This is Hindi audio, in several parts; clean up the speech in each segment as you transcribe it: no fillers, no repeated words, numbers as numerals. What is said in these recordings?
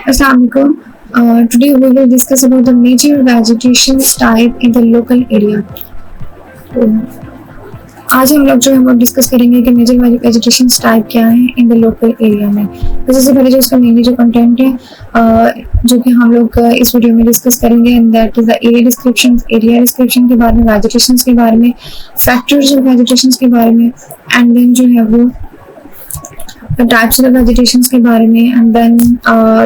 Assalamualaikum. Today we will discuss about the major vegetation type in the local area. तो आज हम लोग जो है वो डिस्कस करेंगे कि मेजर वेजिटेशन टाइप क्या है इन द लोकल एरिया में। तो सबसे पहले जो इसका मेनली जो कंटेंट है जो कि हम लोग इस वीडियो में डिस्कस करेंगे and that is the area description के बारे में, वेजिटेशन के बारे में, फैक्टर्स ऑफ वेजिटेशन के बारे में, एंड देन जो है वो types of vegetations के बारे में, and then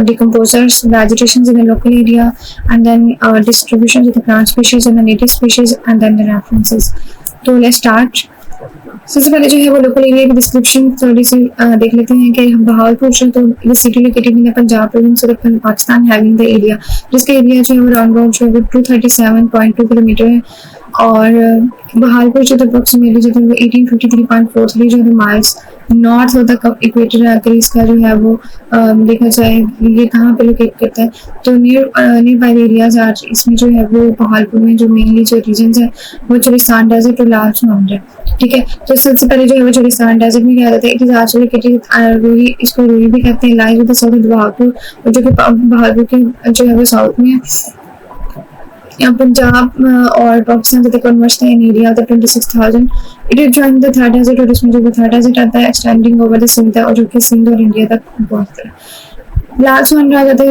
decomposers, vegetations in the local area, and then distributions of the plant species and the native species, and then the references. तो let's start. सबसे पहले जो है वो लोकल एरिया की डिस्क्रिप्शन थोड़ी सी देख लेते हैं कि बहावलपुर जो तो ये city located in Punjab province of Pakistan having the area, जिसका एरिया जो है वो राउंड अबाउट जो है वो 237.2 किलोमीटर है, और बहावलपुर जो तो अप्रोक्सीमेटली जो है वो 1853.43 जो है miles north of the equator है। अगर इसका जो है वो देखा जाए ये कहाँ पे लोकेट करता है तो नियर बाय एरियाज आज इसमें जो है वो बहावलपुर में जो मेनली जो रीजन है वो चोलिस्तान डेजर्ट और लाल समुंदर है। ठीक है, तो सबसे पहले जो है वो चोलिस्तान डेजर्ट में क्या जाता है, it is also located Rohi, इसको रूही भी कहते हैं, lies with the south of Bahawalpur, और जो कि बहावलपुर के जो है वो साउथ में पंजाब और पाकिस्तान के converse in area of the 26,000। It is join the third desert, और इसमें जो थर्ड डेजर्ट आता है एक्सटेंडिंग ओवर द सिंध और जो कि सिंध और इंडिया तक पहुंचता है। लाल समुंदर आ जाता है।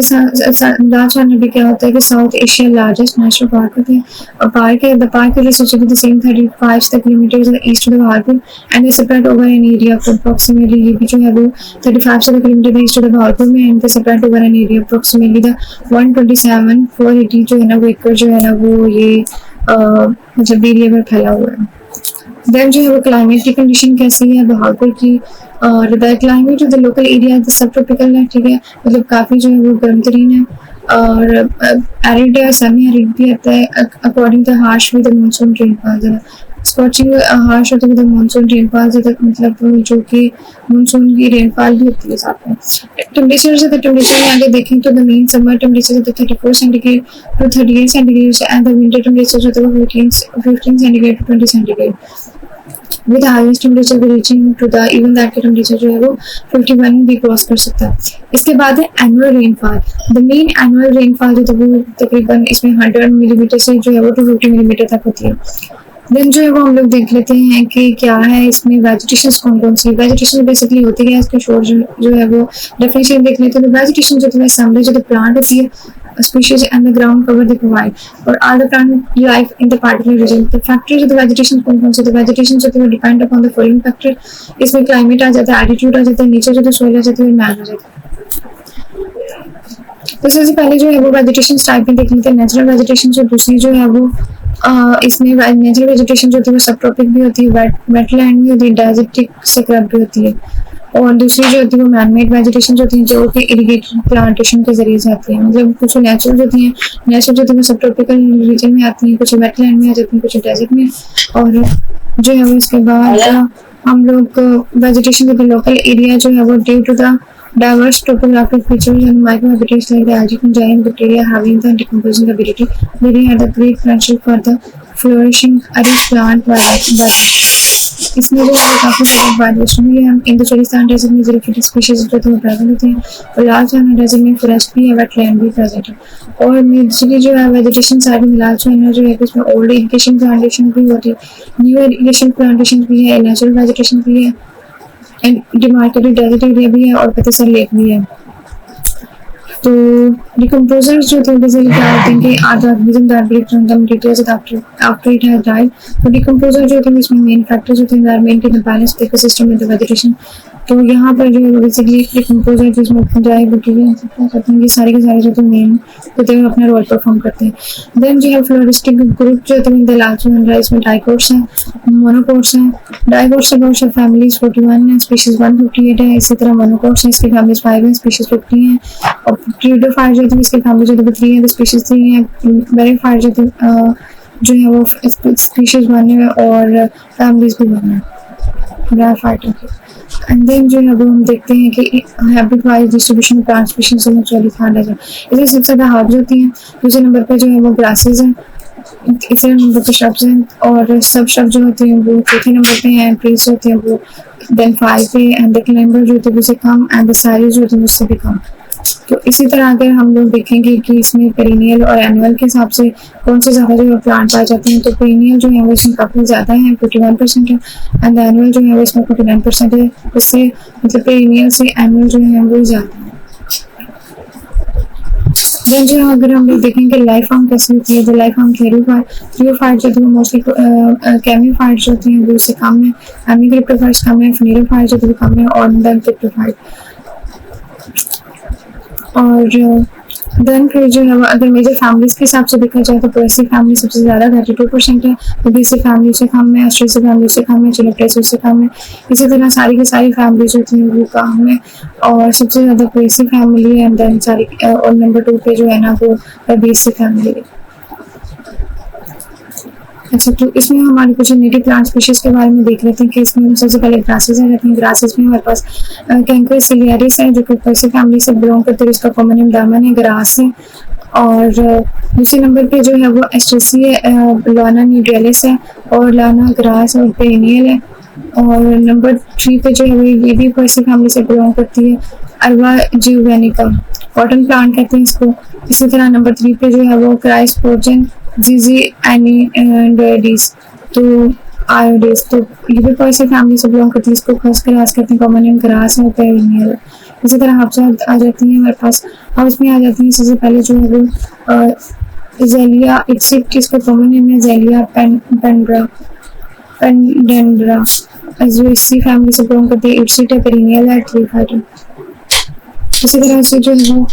लाल समुंदर भी क्या होता है कि south Asia largest national park होते हैं, और पार्क है the park is situated the same 35 kilometres east of Bahawalpur and they separate over an area of approximately, ये भी जो है वो 35 किलोमीटर ईस्ट ऑफ बहावलपुर में, and they separate over an area approximately the 127,480 जो है ना वो एकड़ जो है ना वो ये मतलब एरिया में फैला हुआ है। देन जो है वो क्लाइमेट की कंडीशन कैसी है बहावलपुर की, और the climate of the local area सेब ट्रॉपिकल है। ठीक है, मतलब काफ़ी जो है वो गर्म तरीन है, और एरिड या सेमी एरिड भी आता है according too harsh with monsoon rainfall. Scorching harsh होता है विद मानसून रेनफॉल, मतलब जो कि मानसून की रेनफॉल भी होती है साथ में। टेम्परेचर से टेम्परेचर में आगे देखें तो द मेन समर टेम्परेचर होता है 34 centigrade to 38 centigrade, and the winter temperature होता है 15 centigrade to 20 centigrade, with the highest temperature भी reaching to the even that temperature जो है वो 51 भी क्रॉस कर सकता है। इसके बाद है annual rainfall. The main annual rainfall जो वो तकरीबन इसमें 100 मिलीमीटर से जो है वो 250 मिलीमीटर तक होती है। देन जो है वो हम लोग देख लेते हैं कि क्या है इसमें वेजिटेशन कौन कौन सी वेजिटेशन बेसिकली होती है, इसका शोर जो है वो डेफिनेशन देख लेते हैं। तो वेजिटेशन जो है सामने जो प्लांट होती है species and the ground cover they provide or are the plant life in the particular region. The factors of the vegetation कौन कौन से, the vegetation जो है depend upon the following factor, इसमें climate आ जाता है, altitude आ जाता है, nature जो है soil आ जाती है, और man आ जाता है। तो सबसे पहले जो है वो वेजिटेशन टाइप में देख लेते हैं नेचुरल वेजिटेशन, जो दूसरी जो है वो इसमें नेचुरल वेजिटेशन जो होती है वो सब ट्रॉपिक भी होती है, वेटलैंड भी होती है, डेजर्टिक स्क्रब भी होती है, और दूसरी जो होती है वो मैनमेड वेजिटेशन होती है जो कि इरिगेटेड प्लांटेशन के जरिए से आती है। मतलब कुछ नेचुरल होती हैं, नेचुरल जो होती है वो सब ट्रॉपिकल रीजन में आती हैं, कुछ वेटलैंड में आ जाती हैं, कुछ डेजर्ट में, और जो है वो इसके बाद हम लोग vegetation of the local area जो है वो due to the diverse topographic features and microhabitats like the algae, fungi and bacteria having the decomposing ability, they had the great potential for the flourishing rich plant wildlife। इसमें जो है काफ़ी ज़्यादा वाइब्रेशन भी है। इन द चोलिस्तान डेजर्ट में ज़रूरी स्पीशीज जो है प्रेजेंट होती हैं, और लाल समुंदर डेजर्ट में फॉरेस्ट भी है, वेटलैंड भी प्रेजेंट है, और मेजरली जो है वेजिटेशन साइड में लाल समुंदर जो है इसमें ओल्ड इरिगेशन प्लांटेशन भी होती है, न्यू इरिगेशन प्लांटेशन भी है, नेचुरल वेजिटेशन भी है, एंड डिमार्केटेड डेजर्ट एरिया भी है, और पतसर लेक भी है। तो डिकम्पोजर्स जो थे बेसिकली क्या होते हैं कि आधा organism that break down the materials after it has died. तो डिकम्पोजर जो थे इसमें मेन फैक्टर्स होते हैं that maintain the balance ecosystem with the vegetation. तो यहाँ पर जो है बेसिकली डिकम्पोजर जिसमें फंजाई बैक्टीरिया करते हैं, ये सारे के सारे जो थे मेन होते हैं अपना रोल परफॉर्म करते हैं। देन जो है फ्लोरिस्टिक ग्रुप जो होते हैं लाल समुंदर, इसमें डाइकोट्स हैं, मोनोकोट्स हैं। डाइकोट्स अबाउट फैमिलीज 41 है, स्पीशीज 158 है। इसी तरह मोनोकोट्स हैं, इसकी फैमिलीज 5 है, स्पीशीज 50 है, और ट्यूडोफायर जो है इसकी फैमिली जो है 3 है, स्पीशीज 3 है। वेरीफायर जो है वो स्पीशीज 1 है, और फैमिलीज भी 1 है, वेरीफायर। एंड देन जो है वो हम देखते हैं कि habit wise distribution plant species में चोलिस्तान डेजर्ट इसमें सबसे ज़्यादा हर्ब्स होती हैं। दूसरे नंबर पे जो है वो ग्रासेस हैं, तीसरे नंबर पे श्रब्स हैं, और सब श्रब जो होते हैं वो चौथे नंबर पे हैं, ट्रीज होते हैं वो देन 5 पे, एंड द क्लाइंबर जो होते हैं उससे कम, एंड द साइज जो होते हैं उससे भी कम। तो इसी तरह अगर हम लोग देखेंगे कि इसमें पेरिनियल और एनुअल के हिसाब से कौन से ज़्यादा जो है प्लांट पाए जाते हैं, तो पेरिनियल जो है वो इसमें काफ़ी ज़्यादा है, 41% है, एंड एनुअल जो है वो इसमें 49% है। उससे मतलब पेरिनियल से एनुअल जो है वो ज़्यादा है। देन जो अगर हम लोग देखेंगे लाइफ फॉर्म कैसे होती है, तो लाइफ फॉर्म थ्रियोफाइट जो होती है मोस्टली कैमियोफाइट जो होती है वो उससे कम है, एमिक्रिप्टोफाइट्स कम है, फ्नेरोफाइट जो होती है कम है, और देन क्रिप्टोफाइट। और देन फिर जो है अगर मेजर फैमिलीज के हिसाब से देखा जाए तो प्रोएसिव फैमिली सबसे ज़्यादा 32% है, ओबेसिव फैमिली से कम है, एस्ट्रेसिव फैमिली से कम है, चिलोप्रेसिव से कम है। इसी तरह सारी की सारी फैमिलीज होती हैं वो कम है, और सबसे ज़्यादा प्रोएसिव फैमिली है, एंड देन सारी और नंबर 2 पे जो है ना वो ओबेसिव फैमिली है। अच्छा, तो इसमें हमारे कुछ नेटिव प्लांट स्पीशीज के बारे में देख लेते हैं कि इसमें सबसे पहले ग्रासेस आ जाती हैं। ग्रासेस में हमारे पास कैंक्रस सिलियरिस है जो कि पर्सी फैमिली से बिलोंग करते हैं, इसका कॉमन नेम दामन है, ग्रास है। और दूसरे नंबर पे जो है वो एस्ट्रेसी है, लाना न्यूट्रलिस है, और लाना ग्रास और पेरिनियल है। और नंबर 3 पे जो है वो ये भी पर्सी फैमिली से बिलोंग करती है, अरवा जियोवेनिका, कॉटन प्लांट कहते हैं इसको। इसी तरह नंबर 3 पे जो है वो क्राइस्पोर्जन जीजी एनिडेस, तो आयोडेस, तो ये भी पर्सी फैमिली से बिलोंग करती है, इसको खस ग्रास कहते हैं, कॉमन नेम ग्रास है, पेरिनियल। इसी तरह हब्स आ जाती हैं हमारे पास। हब्स में आ जाती हैं सबसे पहले जो है वो जेलिया इट्सिक, जिसका कॉमन नेम है जेलिया पेंडेंड्रा, जो इसी फैमिली से बिलोंग करती है, इट्सिक है, पेरिनियल है, ट्रीफाइट। इसी तरह से जो है वो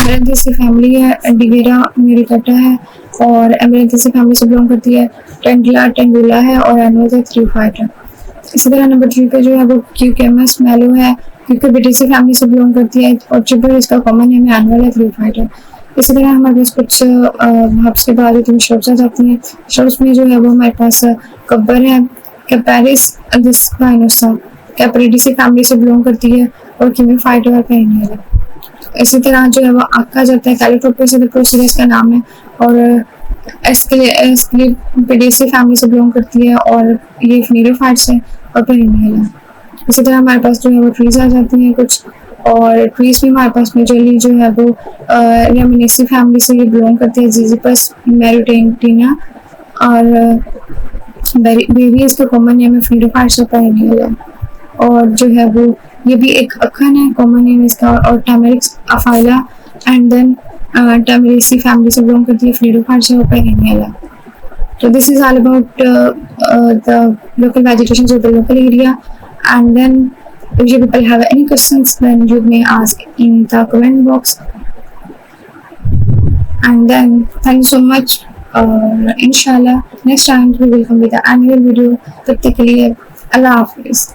एमरेंथेसी फैमिली है, डिगेरा मेरिकटा है, और एमरेंथेसी फैमिली से बिलोंग करती है, टेंडुला है, और एनुअल ट्रीफाइट है। इसी तरह नंबर 3 पे जो है वो क्यूकेमस मेलो है, क्यूकेबेटेसी फैमिली से बिलोंग करती है, और चिबर इसका कॉमन नेम है, एनुअल ट्रीफाइट है। इसी तरह हमारे पास कुछ हब्स के बाद जो श्रब्स आ जाती हैं। श्रब्स में जो है वो हमारे पास कब्बर है, कैपेरिस डिस्काइनोसा, कैपरिडेसी फैमिली से बिलोंग करती है, और कीमीफाइट और पेरिनियल है। इसी तरह जो है वो आका जाता है, कैलिटोप्रोसिडस का नाम है, और एस्क्लेपिडेसी फैमिली से बिलोंग करती है, और ये फ्नेरोफाइट्स है, और पेरिनियल है। इसी तरह हमारे पास जो है वो ट्रीज आ जाती हैं कुछ, और ट्रीज में हमारे पास मेजरली जो है वो रेमिनेसी फैमिली से ये बिलोंग करती है, जीजीपस मेरिटेंटिना, और बेबी इसका कॉमन नेम है, फ्नेरोफाइट्स और पेरिनियल है। और जो है वो ये भी एक अखन है, कॉमन नेम इसका, और टैमेरिक्स अफाइला, एंड देन टैमेरेसी फैमिली से बिलोंग करती है, फ्नेरोफाइट्स और पेरिनियल है। So this is all about the local vegetations of the local area, and then if you people have any questions then you may ask in the comment box, and then thank you so much. Inshallah next time we will come with the annual video. तब तक के लिए अल्लाह हाफिज़।